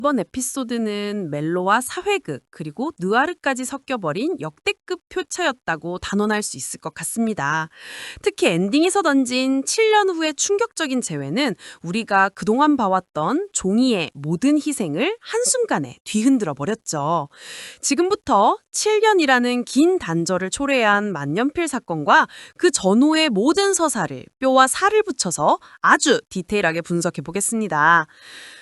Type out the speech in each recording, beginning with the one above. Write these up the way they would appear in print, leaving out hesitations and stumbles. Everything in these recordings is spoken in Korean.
이번 에피소드는 멜로와 사회극 그리고 느와르까지 섞여버린 역대급 표차였다고 단언할 수 있을 것 같습니다. 특히 엔딩에서 던진 7년 후의 충격적인 재회는 우리가 그동안 봐왔던 종이의 모든 희생을 한순간에 뒤흔들어 버렸죠. 지금부터 7년이라는 긴 단절을 초래한 만년필 사건과 그 전후의 모든 서사를 뼈와 살을 붙여서 아주 디테일하게 분석해 보겠습니다.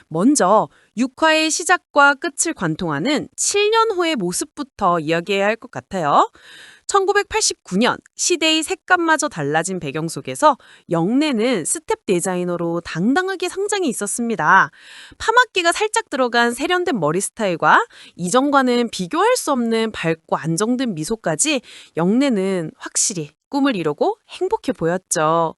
먼저 6화의 시작과 끝을 관통하는 7년 후의 모습부터 이야기해야 할 것 같아요. 1989년 시대의 색감마저 달라진 배경 속에서 영래는 스텝 디자이너로 당당하게 성장해 있었습니다. 파마기가 살짝 들어간 세련된 머리 스타일과 이전과는 비교할 수 없는 밝고 안정된 미소까지 영래는 확실히 꿈을 이루고 행복해 보였죠.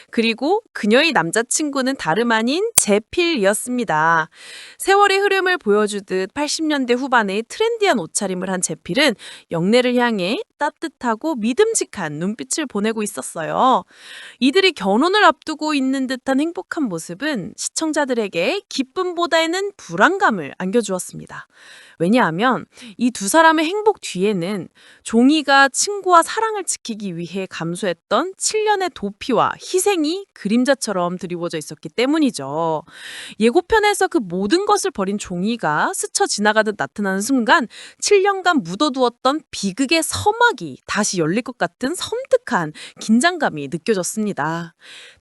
그리고 그녀의 남자친구는 다름 아닌 제필이었습니다. 세월의 흐름을 보여주듯 80년대 후반의 트렌디한 옷차림을 한 제필은 영래를 향해 따뜻하고 믿음직한 눈빛을 보내고 있었어요. 이들이 결혼을 앞두고 있는 듯한 행복한 모습은 시청자들에게 기쁨보다는 불안감을 안겨주었습니다. 왜냐하면 이 두 사람의 행복 뒤에는 종이가 친구와 사랑을 지키기 위해 감수했던 7년의 도피와 희생이 그림자처럼 드리워져 있었기 때문이죠. 예고편에서 그 모든 것을 버린 종이가 스쳐 지나가듯 나타나는 순간 7년간 묻어두었던 비극의 서막이 다시 열릴 것 같은 섬뜩한 긴장감이 느껴졌습니다.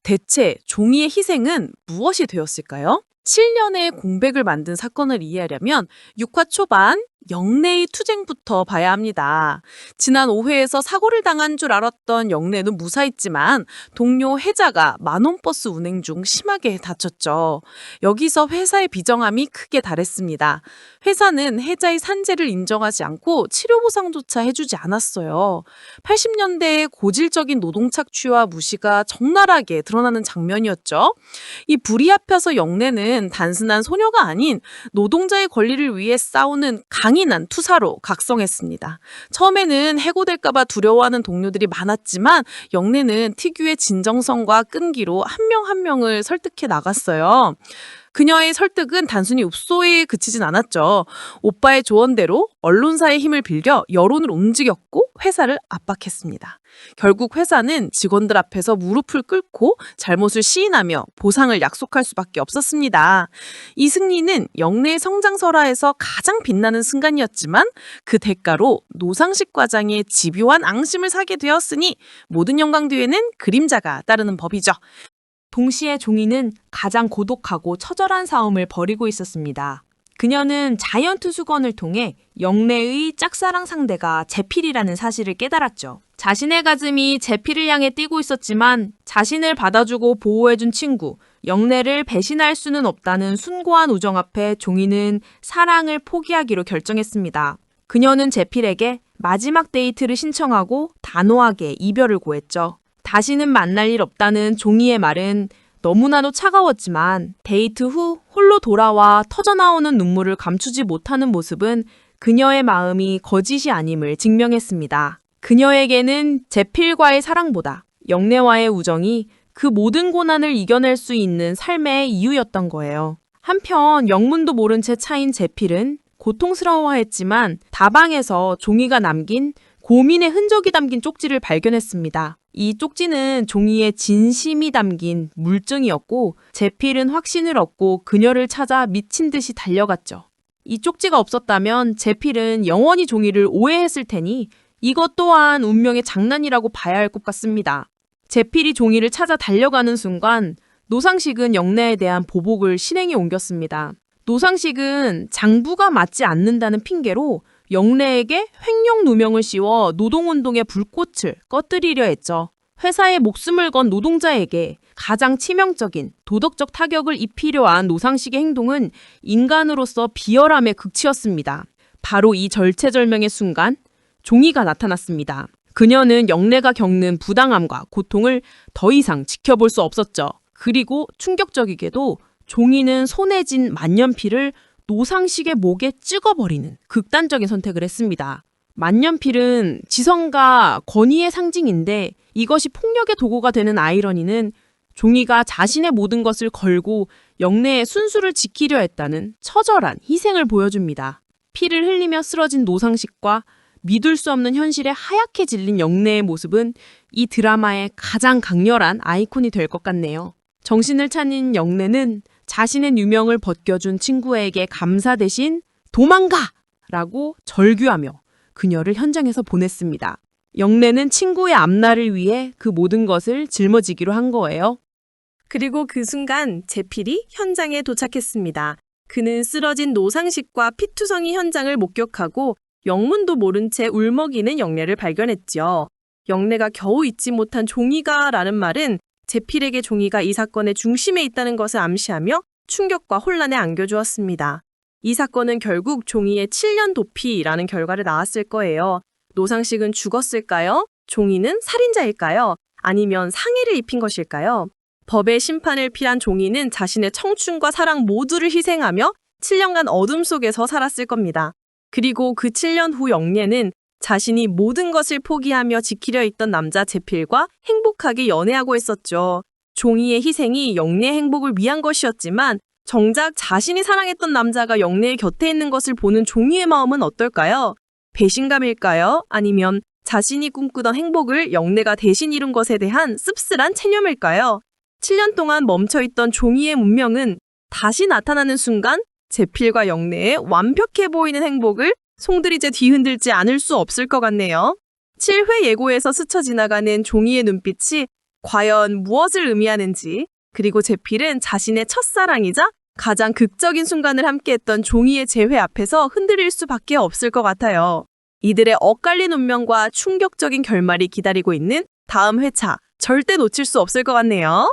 대체 종이의 희생은 무엇이 되었을까요? 7년의 공백을 만든 사건을 이해하려면 6화 초반 영래의 투쟁부터 봐야 합니다. 지난 5회에서 사고를 당한 줄 알았던 영래는 무사했지만 동료 혜자가 만원버스 운행 중 심하게 다쳤죠. 여기서 회사의 비정함이 크게 달했습니다. 회사는 혜자의 산재를 인정하지 않고 치료보상조차 해주지 않았어요. 80년대의 고질적인 노동 착취와 무시가 적나라하게 드러나는 장면이었죠. 이 불이 합혀서 영래는 단순한 소녀가 아닌 노동자의 권리를 위해 싸우는 강인한 투사로 각성했습니다. 처음에는 해고될까봐 두려워하는 동료들이 많았지만 영래는 특유의 진정성과 끈기로 한 명 한 명을 설득해 나갔어요. 그녀의 설득은 단순히 읍소에 그치진 않았죠. 오빠의 조언대로 언론사의 힘을 빌려 여론을 움직였고 회사를 압박했습니다. 결국 회사는 직원들 앞에서 무릎을 꿇고 잘못을 시인하며 보상을 약속할 수밖에 없었습니다. 이 승리는 영래의 성장설화에서 가장 빛나는 순간이었지만 그 대가로 노상식 과장의 집요한 앙심을 사게 되었으니 모든 영광 뒤에는 그림자가 따르는 법이죠. 동시에 종이는 가장 고독하고 처절한 싸움을 벌이고 있었습니다. 그녀는 자이언트 수건을 통해 영래의 짝사랑 상대가 제필이라는 사실을 깨달았죠. 자신의 가슴이 제필을 향해 뛰고 있었지만 자신을 받아주고 보호해준 친구, 영래를 배신할 수는 없다는 숭고한 우정 앞에 종이는 사랑을 포기하기로 결정했습니다. 그녀는 제필에게 마지막 데이트를 신청하고 단호하게 이별을 고했죠. 다시는 만날 일 없다는 종이의 말은 너무나도 차가웠지만 데이트 후 홀로 돌아와 터져나오는 눈물을 감추지 못하는 모습은 그녀의 마음이 거짓이 아님을 증명했습니다. 그녀에게는 제필과의 사랑보다 영래와의 우정이 그 모든 고난을 이겨낼 수 있는 삶의 이유였던 거예요. 한편 영문도 모른 채 차인 제필은 고통스러워했지만 다방에서 종이가 남긴 고민의 흔적이 담긴 쪽지를 발견했습니다. 이 쪽지는 종이의 진심이 담긴 물증이었고 제필은 확신을 얻고 그녀를 찾아 미친 듯이 달려갔죠. 이 쪽지가 없었다면 제필은 영원히 종이를 오해했을 테니 이것 또한 운명의 장난이라고 봐야 할 것 같습니다. 제필이 종이를 찾아 달려가는 순간 노상식은 영래에 대한 보복을 실행에 옮겼습니다. 노상식은 장부가 맞지 않는다는 핑계로 영래에게 횡령 누명을 씌워 노동운동의 불꽃을 꺼뜨리려 했죠. 회사에 목숨을 건 노동자에게 가장 치명적인 도덕적 타격을 입히려 한 노상식의 행동은 인간으로서 비열함의 극치였습니다. 바로 이 절체절명의 순간 종이가 나타났습니다. 그녀는 영래가 겪는 부당함과 고통을 더 이상 지켜볼 수 없었죠. 그리고 충격적이게도 종이는 손에 쥔 만년필을 노상식의 목에 찍어버리는 극단적인 선택을 했습니다. 만년필은 지성과 권위의 상징인데 이것이 폭력의 도구가 되는 아이러니는 종이가 자신의 모든 것을 걸고 영내의 순수를 지키려 했다는 처절한 희생을 보여줍니다. 피를 흘리며 쓰러진 노상식과 믿을 수 없는 현실에 하얗게 질린 영내의 모습은 이 드라마의 가장 강렬한 아이콘이 될 것 같네요. 정신을 차린 영내는 자신의 유명을 벗겨준 친구에게 감사 대신 도망가! 라고 절규하며 그녀를 현장에서 보냈습니다. 영내는 친구의 앞날을 위해 그 모든 것을 짊어지기로 한 거예요. 그리고 그 순간 제필이 현장에 도착했습니다. 그는 쓰러진 노상식과 피투성이 현장을 목격하고 영문도 모른 채 울먹이는 영래를 발견했죠. 영래가 겨우 잊지 못한 종이가 라는 말은 제필에게 종이가 이 사건의 중심에 있다는 것을 암시하며 충격과 혼란에 안겨주었습니다. 이 사건은 결국 종이의 7년 도피라는 결과를 낳았을 거예요. 노상식은 죽었을까요? 종이는 살인자일까요? 아니면 상해를 입힌 것일까요? 법의 심판을 피한 종이는 자신의 청춘과 사랑 모두를 희생하며 7년간 어둠 속에서 살았을 겁니다. 그리고 그 7년 후 영예는 자신이 모든 것을 포기하며 지키려 했던 남자 제필과 행복하게 연애하고 있었죠. 종이의 희생이 영예의 행복을 위한 것이었지만 정작 자신이 사랑했던 남자가 영예의 곁에 있는 것을 보는 종이의 마음은 어떨까요? 배신감일까요? 아니면 자신이 꿈꾸던 행복을 영예가 대신 이룬 것에 대한 씁쓸한 체념일까요? 7년 동안 멈춰있던 종이의 문명은 다시 나타나는 순간 제필과 영래의 완벽해 보이는 행복을 송두리째 뒤흔들지 않을 수 없을 것 같네요. 7회 예고에서 스쳐 지나가는 종이의 눈빛이 과연 무엇을 의미하는지, 그리고 제필은 자신의 첫사랑이자 가장 극적인 순간을 함께했던 종이의 재회 앞에서 흔들릴 수밖에 없을 것 같아요. 이들의 엇갈린 운명과 충격적인 결말이 기다리고 있는 다음 회차, 절대 놓칠 수 없을 것 같네요.